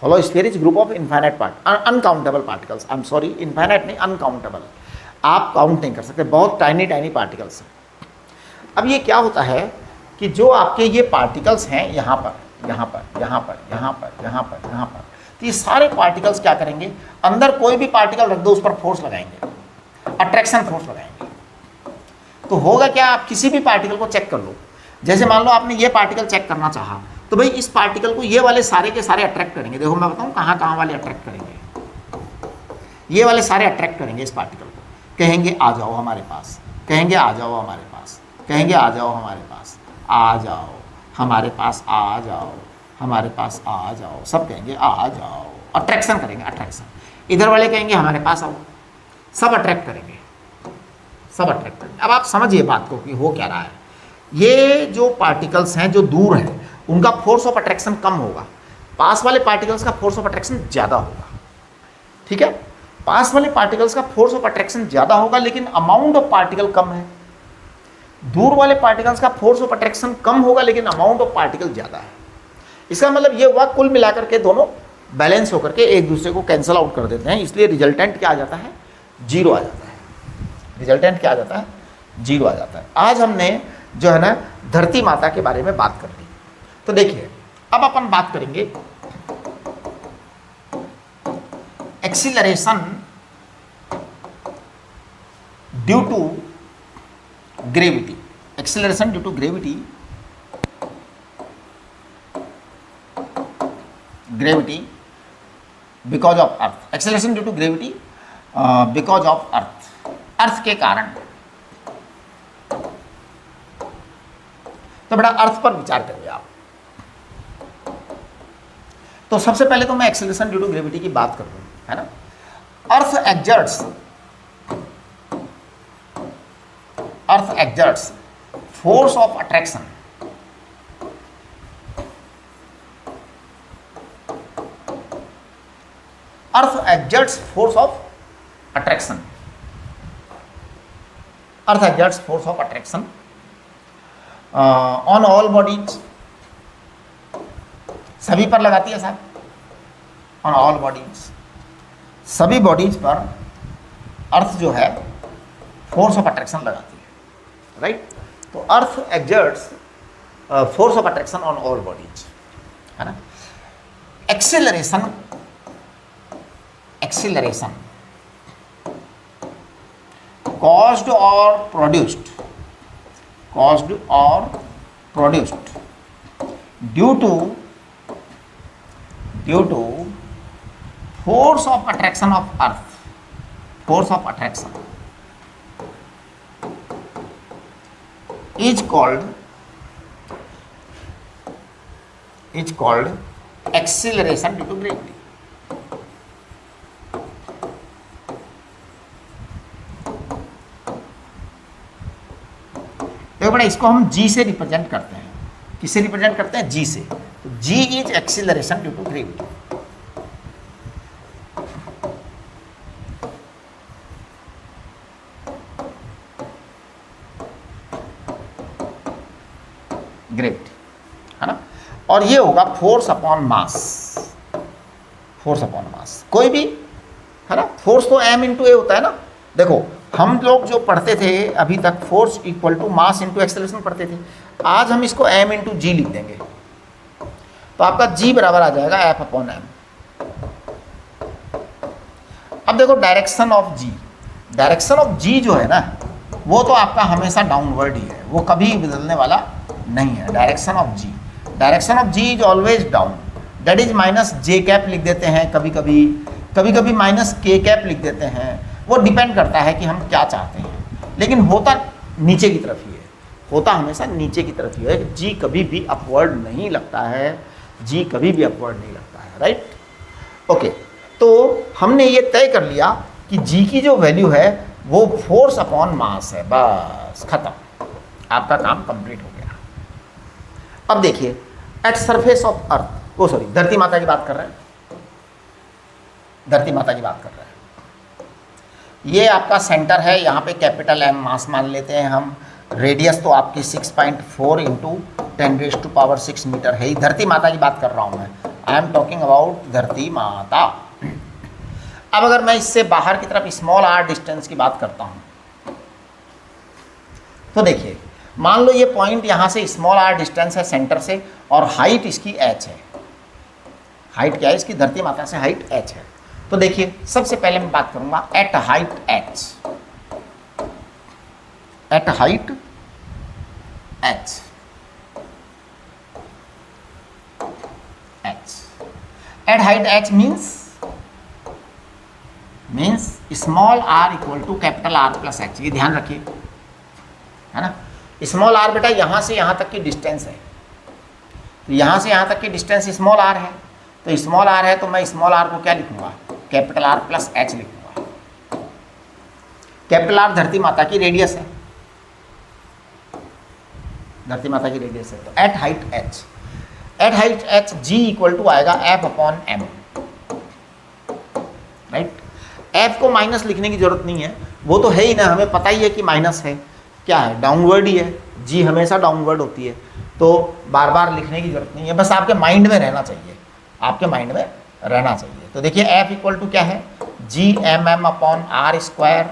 Hollow sphere is group of infinite uncountable particles. I am sorry, infinite नहीं, अनकाउंटेबल। आप काउंट नहीं कर सकते, बहुत टाइनी टाइनी पार्टिकल्स हैं। अब ये क्या होता है कि जो आपके ये पार्टिकल्स हैं यहाँ पर, यहाँ पर, यहाँ पर, यहाँ पर, यहाँ पर, यहाँ पर, तो ये सारे पार्टिकल्स क्या करेंगे, अंदर कोई भी पार्टिकल रख दो उस पर फोर्स लगाएंगे, अट्रैक्शन फोर्स लगाएंगे। तो होगा क्या, आप किसी भी पार्टिकल को चेक कर लो। जैसे मान लो आपने ये पार्टिकल चेक करना चाहा, तो भाई इस पार्टिकल को ये वाले सारे के सारे अट्रैक्ट करेंगे। देखो मैं बताऊँ कहाँ कहाँ वाले अट्रैक्ट करेंगे। ये वाले सारे अट्रैक्ट करेंगे इस पार्टिकल को, कहेंगे आ जाओ हमारे पास, कहेंगे आ जाओ हमारे पास, कहेंगे आ जाओ हमारे पास, आ जाओ हमारे पास, आ जाओ हमारे पास, आ जाओ, सब कहेंगे आ जाओ, अट्रैक्शन करेंगे, अट्रैक्शन। इधर वाले कहेंगे हमारे पास आओ, सब अट्रैक्ट करेंगे, सब अट्रैक्ट करेंगे। अब आप समझिए बात को कि हो क्या रहा है। ये जो पार्टिकल्स हैं जो दूर हैं उनका फोर्स ऑफ अट्रैक्शन कम होगा, पास वाले पार्टिकल्स का फोर्स ऑफ अट्रैक्शन ज़्यादा होगा। ठीक है, पास वाले पार्टिकल्स का फोर्स ऑफ अट्रैक्शन ज़्यादा होगा लेकिन अमाउंट ऑफ पार्टिकल कम है। दूर वाले पार्टिकल्स का फोर्स ऑफ अट्रैक्शन कम होगा लेकिन अमाउंट ऑफ पार्टिकल ज़्यादा है। इसका मतलब ये हुआ कुल मिलाकर के दोनों बैलेंस होकर के एक दूसरे को कैंसिल आउट कर देते हैं, इसलिए रिजल्टेंट क्या आ जाता है, जीरो आ जाता है। रिजल्टेंट क्या आ जाता है, जीरो आ जाता है। आज हमने जो है ना धरती माता के बारे में बात कर ली। तो देखिए अब अपन बात करेंगे acceleration due to gravity. Acceleration due to gravity, gravity because of earth. Acceleration due to gravity because of earth, earth के कारण। तो बड़ा अर्थ पर विचार करिए आप। तो सबसे पहले तो मैं एक्सीलरेशन ड्यू टू ग्रेविटी की बात कर रहा हूं, है ना। Earth exerts force of attraction, earth exerts force of attraction, earth exerts force of attraction on all bodies, सभी पर लगाती है साहब, ऑन ऑल बॉडीज, सभी बॉडीज पर अर्थ जो है फोर्स ऑफ अट्रैक्शन लगाती है, राइट। तो earth exerts force of attraction on all bodies, है ना। Acceleration, acceleration caused or produced, caused or produced due to force of attraction of earth, force of attraction is called acceleration due to gravity. देखो बड़ा, इसको हम जी से represent करते हैं। किससे रिप्रेजेंट करते हैं? जी से। तो G is acceleration due to gravity. Gravity, है ना। और ये होगा force upon mass, force upon mass. कोई भी, है ना, फोर्स तो m इंटू ए होता है ना। देखो हम लोग जो पढ़ते थे अभी तक force equal to mass into acceleration पढ़ते थे, आज हम इसको m इंटू जी लिख देंगे। तो आपका g बराबर आ जाएगा F अपॉन m। अब देखो direction of g, direction of g जो है ना वो तो आपका हमेशा डाउनवर्ड ही है, वो कभी बदलने वाला नहीं है। Direction of g, direction of g is always down, that is minus J cap लिख देते हैं कभी कभी माइनस के कैप लिख देते हैं। वो डिपेंड करता है कि हम क्या चाहते हैं, लेकिन होता नीचे की तरफ ही है, होता हमेशा नीचे की तरफ ही है। जी कभी भी अपवर्ड नहीं लगता है, जी कभी भी अपवर्ड नहीं लगता है। है, राइट। ओके, तो हमने ये तय कर लिया कि जी की जो वैल्यू है वो फोर्स अपॉन मास है, बस खत्म, आपका काम कंप्लीट हो गया। अब देखिए एट सरफेस ऑफ अर्थ, वो सॉरी धरती माता की बात कर रहे हैं, धरती माता की बात कर रहे हैं। ये आपका सेंटर है, यहाँ पे कैपिटल एम मास मान लेते हैं हम, रेडियस तो आपकी 6.4 इंटू 10⁻⁶ मीटर है। धरती माता की बात कर रहा हूँ मैं, आई एम टॉकिंग अबाउट धरती माता। अब अगर मैं इससे बाहर की तरफ स्मॉल आर डिस्टेंस की बात करता हूँ, तो देखिए मान लो ये पॉइंट यहाँ से स्मॉल आर डिस्टेंस है सेंटर से, और हाइट इसकी h है। हाइट क्या है इसकी, धरती माता से हाइट h है। तो देखिए सबसे पहले मैं बात करूंगा at height h, at height h, at height h means small r equal to capital R plus h। ये ध्यान रखिए, है ना। स्मॉल r बेटा यहाँ से यहाँ तक की डिस्टेंस है, तो यहाँ से यहाँ तक की डिस्टेंस स्मॉल r है, तो स्मॉल r है तो मैं स्मॉल r को क्या लिखूंगा, कैपिटल R प्लस h लिखूंगा। कैपिटल R धरती माता की रेडियस है, धरती माता की रेडियस है। तो at height h g equal to आएगा f upon m, right. f को माइनस लिखने की जरूरत नहीं है, वो तो है ही ना, हमें पता ही है कि माइनस है, क्या है, डाउनवर्ड ही है, g हमेशा डाउनवर्ड होती है, तो बार बार लिखने की जरूरत नहीं है, बस आपके माइंड में रहना चाहिए, आपके माइंड में रहना चाहिए। तो देखिए f इक्वल टू क्या है, G M M upon R square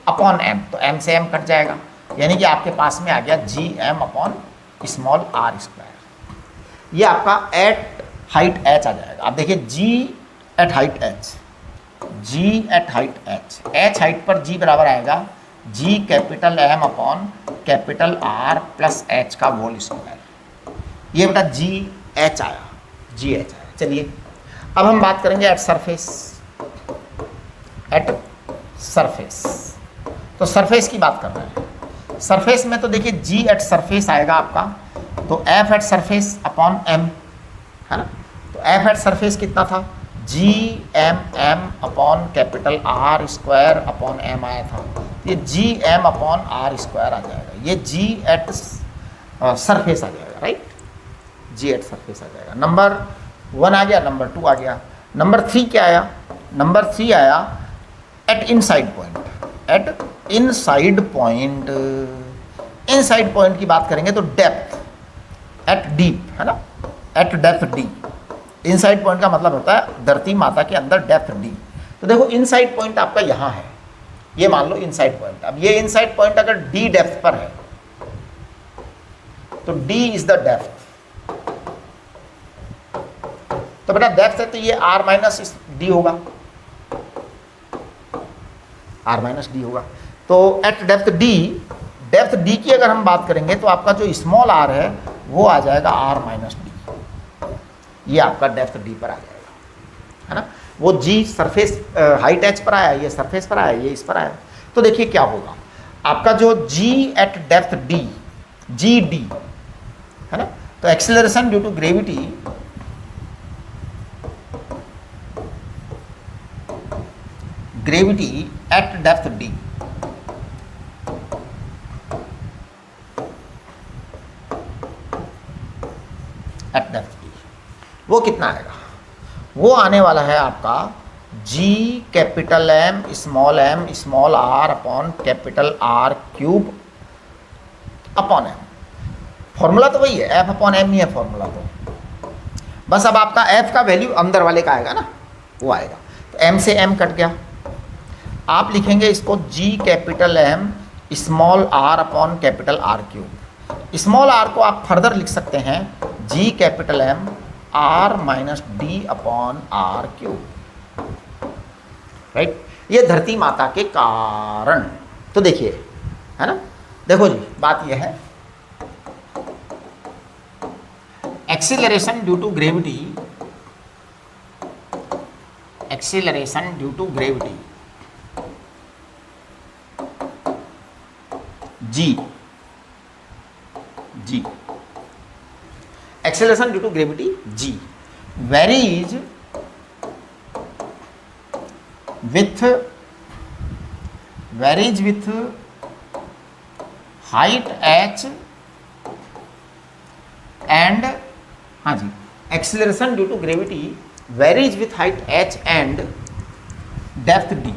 upon m, तो m से m कट जाएगा, यानी कि आपके पास में आ गया G M upon small R square. ये आपका एट हाइट h आ जाएगा। आप देखिए g at height h, g at height h height पर g बराबर आएगा g capital M upon capital R plus h का होल स्क्वायर। ये बेटा g h आया, g h आया। चलिए अब हम बात करेंगे एट सरफेस, एट सरफेस। तो सरफेस की बात कर रहे हैं, सरफेस में तो देखिए g एट सरफेस आएगा आपका, तो f at surface upon m, है ना। तो f एट सरफेस कितना था, G M M upon capital R square upon m आया था, ये G M upon R square आ जाएगा, ये g एट सरफेस आ जाएगा, राइट, g एट सरफेस आ जाएगा। नंबर 1 आ गया, नंबर 2 आ गया। नंबर 3 क्या आया, नंबर 3 आया at inside point, at inside point. Inside point की बात करेंगे तो डेप्थ एट डीप, है ना, at depth D. Inside point का मतलब होता है धरती माता के अंदर डेप्थ डी। तो देखो इनसाइड पॉइंट आपका यहाँ है, ये मान लो इनसाइड पॉइंट। अब ये इनसाइड पॉइंट अगर डी डेप्थ पर है तो डी इज द डेप्थ, तो बेटा डेप्थ है तो ये r माइनस डी होगा, r माइनस डी होगा। तो eight depth D, depth D की अगर हम बात करेंगे तो आपका जो स्मॉल r है वो आ जाएगा r माइनस डी, ये आपका डेप्थ डी पर आ जाएगा, है ना। वो g सरफेस हाइट h पर आया, ये सरफेस पर आया, ये इस पर आया। तो देखिए क्या होगा, आपका जो g at depth d, G D, है ना। तो acceleration due to gravity, gravity at depth D, at depth D वो कितना आएगा, वो आने वाला है आपका g capital M small r upon capital R cube upon m। Formula तो वही है, f अपॉन m ही है फॉर्मूला, तो बस अब आपका f का वैल्यू अंदर वाले का आएगा ना, वो आएगा। तो m से m कट गया, आप लिखेंगे इसको g capital M small r upon capital R cube. Small r को आप फर्दर लिख सकते हैं g capital M r minus D upon R cube, right. ये धरती माता के कारण। तो देखिए, है ना, देखो जी बात यह है, acceleration due to gravity, acceleration due to gravity g, acceleration due to gravity g varies with varies with height h and हाँ जी acceleration due to gravity varies with height h and depth d।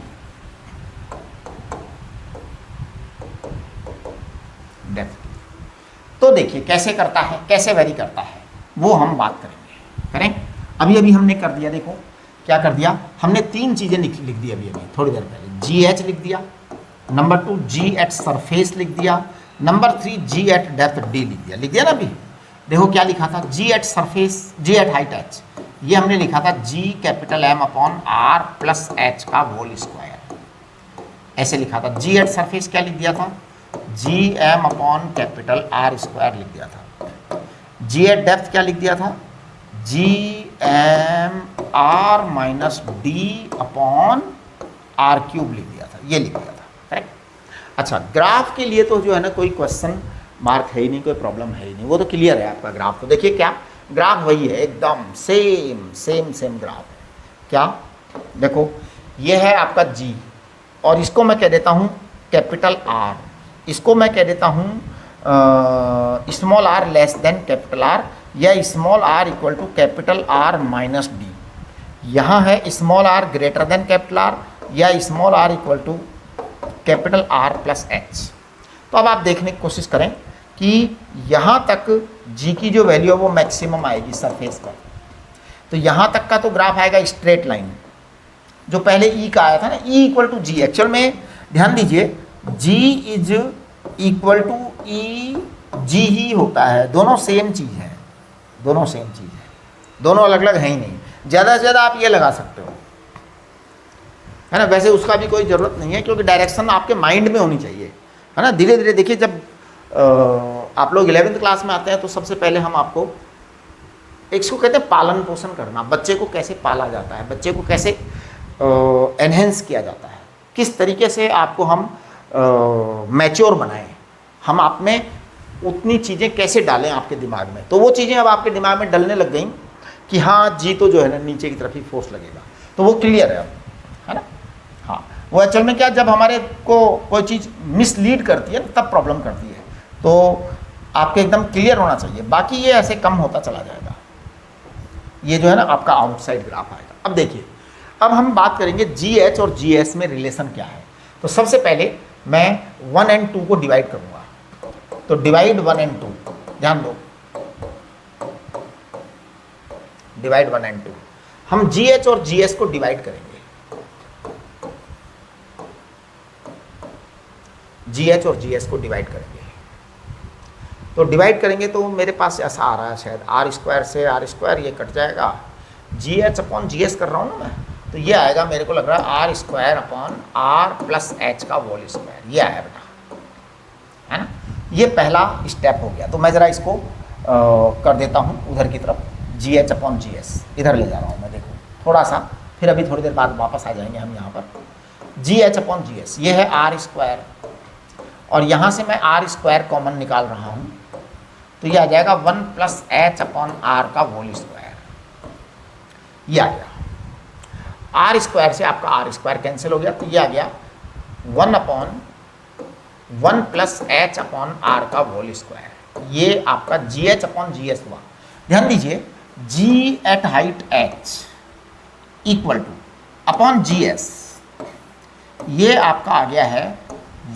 Depth. तो देखिए कैसे करता है, कैसे very करता है, वो हम बात करें। अभी अभी हमने कर दिया, देखो क्या कर दिया हमने, तीन चीजें लिख दी अभी थोड़ी देर पहले। जी एच लिख दिया, नंबर 2 जी एट सरफेस लिख दिया, number 3 G at depth D लिख दिया ना। अभी देखो क्या लिखा था, G at surface, G at height H, ये हमने लिखा था G capital M upon R plus H का होल स्क्वायर, ऐसे लिखा था। जी एट सरफेस क्या लिख दिया था, G M upon capital R square लिख दिया था। जी एट डेप्थ क्या लिख दिया था, G M R minus D upon R cube लिख दिया था, ये लिख दिया था, करेक्ट। अच्छा, ग्राफ के लिए तो जो है ना कोई क्वेश्चन मार्क है ही नहीं, कोई प्रॉब्लम है ही नहीं, वो तो क्लियर है आपका ग्राफ। तो देखिए क्या ग्राफ वही है, एकदम सेम ग्राफ है। क्या देखो ये है आपका जी, और इसको मैं कह देता हूँ कैपिटल आर, इसको मैं कह देता हूँ small are less than capital R, या small r equal to capital R minus D. यहाँ है small are greater than capital R, या small r equal to capital R plus H. तो अब आप देखने की कोशिश करें कि यहाँ तक जी की जो वैल्यू है वो मैक्सिमम आएगी सरफेस पर, तो यहाँ तक का तो ग्राफ आएगा स्ट्रेट लाइन, जो पहले ई का आया था ना, E equal to G. Actual में ध्यान दीजिए G is equal to E G ही होता है, दोनों सेम चीज़ है, दोनों सेम चीज़ है, दोनों अलग अलग है ही नहीं। ज़्यादा से ज़्यादा आप ये लगा सकते हो, है ना, वैसे उसका भी कोई ज़रूरत नहीं है, क्योंकि डायरेक्शन आपके माइंड में होनी चाहिए, है ना। धीरे धीरे देखिए, जब आप लोग 11th क्लास में आते हैं तो सबसे पहले हम आपको इसको कहते हैं पालन पोषण करना, बच्चे को कैसे पाला जाता है, बच्चे को कैसे एनहेंस किया जाता है, किस तरीके से आपको हम मैच्योर बनाएं, हम आप में उतनी चीज़ें कैसे डालें आपके दिमाग में। तो वो चीज़ें अब आपके दिमाग में डलने लग गई कि हाँ जी तो जो है ना नीचे की तरफ ही फोर्स लगेगा, तो वो क्लियर है अब, है ना। हाँ, वो एक्चुअल में क्या, जब हमारे को कोई चीज़ मिसलीड करती है तब प्रॉब्लम करती है, तो आपके एकदम क्लियर होना चाहिए, बाकी ये ऐसे कम होता चला जाएगा। ये जो है ना आपका आउटसाइड ग्राफ आएगा। अब देखिए, अब हम बात करेंगे जी एच और जी एस में रिलेशन क्या है। तो सबसे पहले मैं 1 and 2 को डिवाइड करूँगा, तो डिवाइड 1 and 2, ध्यान दो, डिवाइड 1 and 2, हम जी एच और जी एस को डिवाइड करेंगे, जी एच और जी एस को डिवाइड करेंगे। तो डिवाइड करेंगे तो मेरे पास ऐसा आ रहा है शायद, आर स्क्वायर से आर स्क्वायर ये कट जाएगा, जी एच अपॉन जी एस कर रहा हूँ ना मैं, तो ये आएगा, मेरे को लग रहा है R square upon R plus H का होल स्क्वायर, ये आया बेटा, है ना। ये पहला स्टेप हो गया। तो मैं ज़रा इसको कर देता हूँ उधर की तरफ, जी एच अपॉन जी एस इधर ले जा रहा हूँ मैं, देखो थोड़ा सा, फिर अभी थोड़ी देर बाद वापस आ जाएंगे हम यहाँ पर। जी एच अपॉन जी एस, ये है आर स्क्वायर, और यहाँ से मैं आर स्क्वायर कॉमन निकाल रहा हूँ, तो ये आ जाएगा 1 प्लस एच अपॉन आर का होल स्क्वायर, ये आ गया। आर स्क्वायर से आपका आर स्क्वायर कैंसिल हो गया, तो ये आ गया 1 upon 1 plus H upon R का होल स्क्वायर, ये आपका G H upon G S हुआ। ध्यान दीजिए, G at height H equal to upon G S, ये आपका आ गया है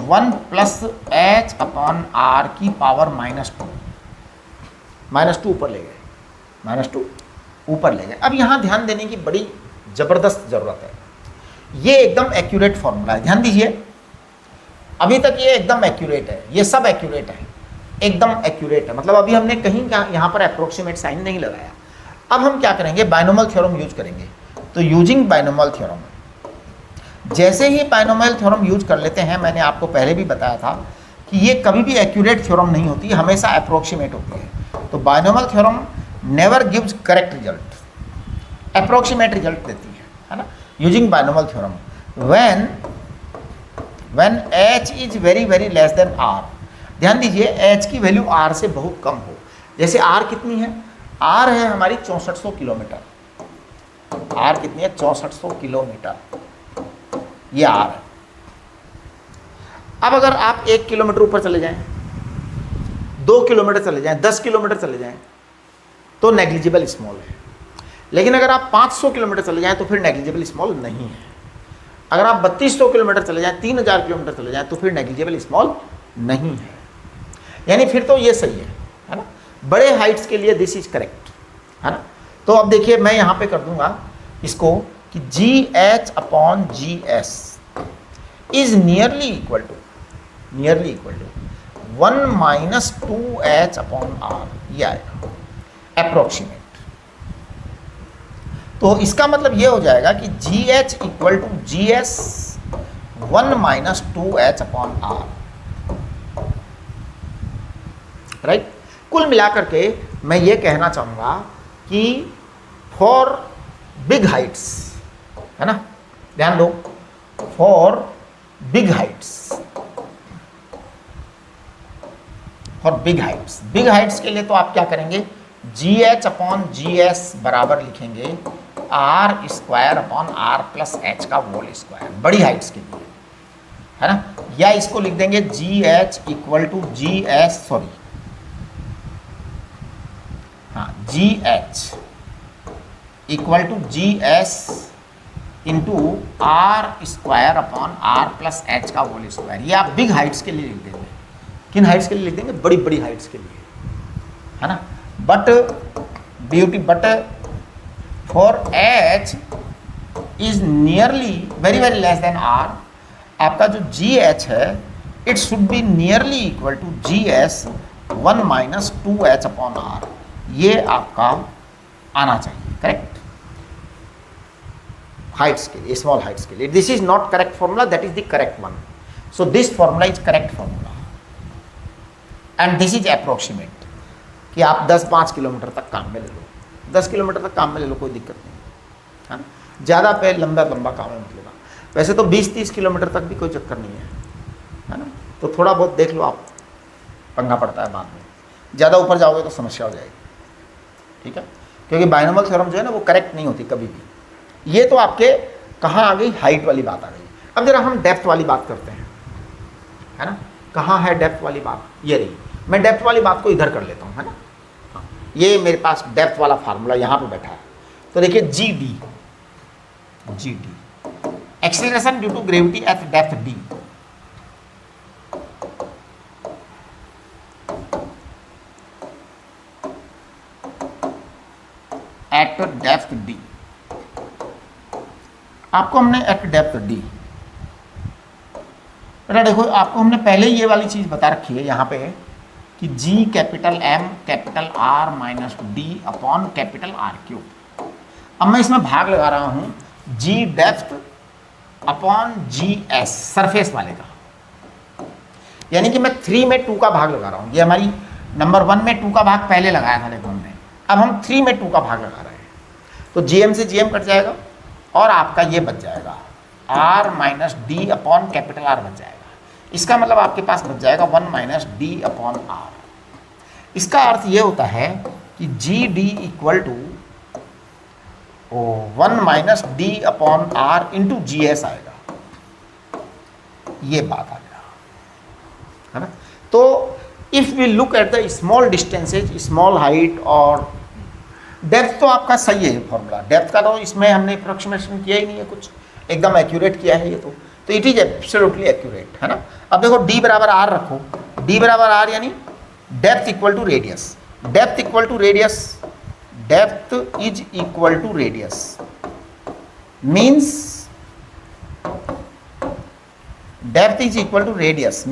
1 प्लस एच अपॉन आर की पावर -2, -2 ऊपर ले गए, -2 ऊपर ले गए। अब यहाँ ध्यान देने की बड़ी ज़बरदस्त ज़रूरत है, ये एकदम एक्यूरेट फॉर्मूला है, ध्यान दीजिए, अभी तक ये एकदम एक्यूरेट है, ये सब एक्यूरेट है, एकदम एक्यूरेट है, मतलब अभी हमने कहीं का यहाँ पर अप्रोक्सीमेट साइन नहीं लगाया। अब हम क्या करेंगे, बायनोमियल थ्योरम यूज करेंगे। तो यूजिंग बायनोमियल थ्योरम, जैसे ही बायनोमियल थ्योरम यूज कर लेते हैं, मैंने आपको पहले भी बताया था कि ये कभी भी एक्यूरेट थ्योरम नहीं होती, हमेशा अप्रोक्सीमेट होती है। तो binomial theorem never gives correct result, approximate result देती है ना। Using binomial theorem, when h is very very less than r, ध्यान दीजिए h की वैल्यू r से बहुत कम हो। जैसे r कितनी है, r है हमारी 6400 किलोमीटर, r कितनी है 6400 किलोमीटर, ये आर है। अब अगर आप 1 किलोमीटर ऊपर चले जाएं, 2 किलोमीटर चले जाएं, 10 किलोमीटर चले जाएं तो नेग्लिजिबल स्मॉल है। लेकिन अगर आप 500 किलोमीटर चले जाएं तो फिर नेग्लिजिबल स्मॉल नहीं है। अगर आप 3200 किलोमीटर चले जाएं, 3000 किलोमीटर चले जाएं तो फिर नेग्लिजिबल स्मॉल नहीं है। यानी फिर तो ये सही है ना। बड़े हाइट्स के लिए दिस इज करेक्ट, है ना। तो अब देखिए मैं यहाँ पे कर दूंगा इसको कि GH upon GS is nearly equal to 1 minus 2H upon R, ये आएगा अप्रोक्सीमेट। तो इसका मतलब ये हो जाएगा कि GH equal to GS 1 minus 2H upon R, right. कुल मिलाकर के मैं ये कहना चाहूँगा कि फॉर बिग हाइट्स, है ना, ध्यान दो, for big Heights big Heights के लिए तो आप क्या करेंगे, GH अपॉन GS बराबर लिखेंगे R square upon R plus H का होल स्क्वायर, बड़ी हाइट्स के लिए, है ना। या इसको लिख देंगे GH equal to GS, sorry हाँ, GH equal to GS into R square upon R plus H का होल स्क्वायर। ये आप बिग हाइट्स के लिए लिख देंगे। किन हाइट्स के लिए लिख देंगे, बड़ी बड़ी हाइट्स के लिए, है ना। But for H is nearly very very less than R, आपका जो GH है it should be nearly equal to GS 1 minus 2H upon R, ये आपका आना चाहिए करेक्ट हाइट्स के लिए, स्मॉल हाइट्स के लिए। This is not correct formula, that is the correct one. So this formula is correct formula and this is approximate, कि आप 10-5 किलोमीटर तक काम में ले लो, 10 किलोमीटर तक काम में ले लो, कोई दिक्कत नहीं है ना। ज़्यादा पे लंबा काम में मतलब, वैसे तो 20-30 किलोमीटर तक भी कोई चक्कर नहीं है ना। तो थोड़ा बहुत देख लो आप, पंगा पड़ता है बाद में, ज़्यादा ऊपर जाओगे तो समस्या हो जाएगी, ठीक है। क्योंकि बायनोमियल थ्योरम जो है ना वो करेक्ट नहीं होती कभी भी। ये तो आपके कहाँ आ गई, हाइट वाली बात आ गई। अब जरा हम डेप्थ वाली बात करते हैं, है ना। कहाँ है डेप्थ वाली बात, ये रही। मैं डेप्थ वाली बात को इधर कर लेता हूँ, है ना। हाँ, ये मेरे पास डेप्थ वाला फार्मूला यहाँ पे बैठा है। तो देखिए GD acceleration due to gravity at depth D, at depth D। आपको हमने एट डेप्थ D, बेटा देखो आपको हमने पहले ये वाली चीज बता रखी है यहाँ पे कि G capital M capital R minus D upon capital R cube. अब मैं इसमें भाग लगा रहा हूँ G depth upon GS surface वाले का, यानी कि मैं 3 में 2 का भाग लगा रहा हूँ। ये हमारी नंबर 1 में 2 का भाग पहले लगाया था देखो हमने, अब हम 3 में 2 का भाग लगा रहे हैं। तो GM से GM कट जाएगा और आपका ये बच जाएगा R minus D upon capital R बच जाएगा। इसका मतलब आपके पास बच जाएगा 1 माइनस D अपॉन R। इसका अर्थ ये होता है कि GD equal to 1 minus D upon R into GS आएगा, ये बात आ गया, है ना। तो if we look at the small distances, small height और डेप्थ, तो आपका सही है फॉर्मूला। डेप्थ का तो इसमें हमने अप्रोक्सीमेशन किया ही नहीं है, कुछ एकदम एक्यूरेट किया है ये तो इट इज एब्सोल्युटली एक्यूरेट, है ना। अब देखो D बराबर R रखो, D बराबर R यानी depth equal to radius, depth equal to radius, depth is equal to radius means, depth is equal to radius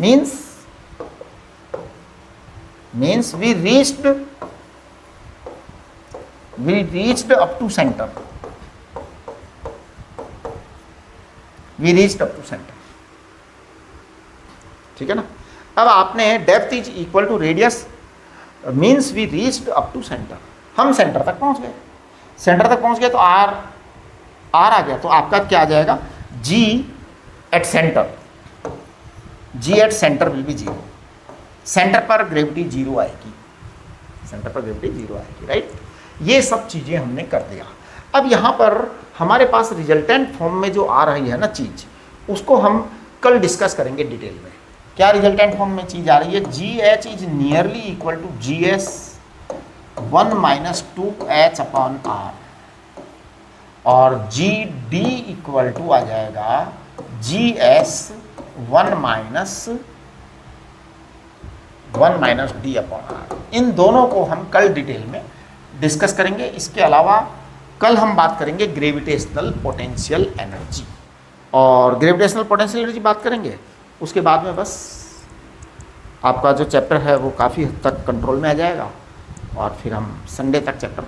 means we reached up to center, ठीक है ना। अब आपने depth is equal to radius means we reached up to centre, हम centre तक पहुंच गए, तो R आ गया, तो आपका क्या आ जाएगा, G at centre will be 0, centre पर ग्रेविटी 0 आएगी, राइट। ये सब चीज़ें हमने कर दिया। अब यहाँ पर हमारे पास रिजल्टेंट फॉर्म में जो आ रही है ना चीज़, उसको हम कल डिस्कस करेंगे डिटेल में। क्या रिजल्टेंट फॉर्म में चीज़ आ रही है, G H is nearly equal to G S 1 minus 2h upon R, और जी डी इक्वल टू आ जाएगा G S 1 minus D upon R. इन दोनों को हम कल डिटेल में डिस्कस करेंगे। इसके अलावा कल हम बात करेंगे ग्रेविटेशनल पोटेंशियल एनर्जी, और ग्रेविटेशनल पोटेंशियल एनर्जी बात करेंगे, उसके बाद में बस आपका जो चैप्टर है वो काफ़ी हद तक कंट्रोल में आ जाएगा, और फिर हम संडे तक चैप्टर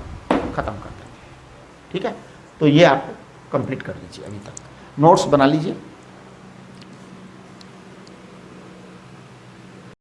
ख़त्म कर देंगे। ठीक है, तो ये आप कंप्लीट कर लीजिए, अभी तक नोट्स बना लीजिए।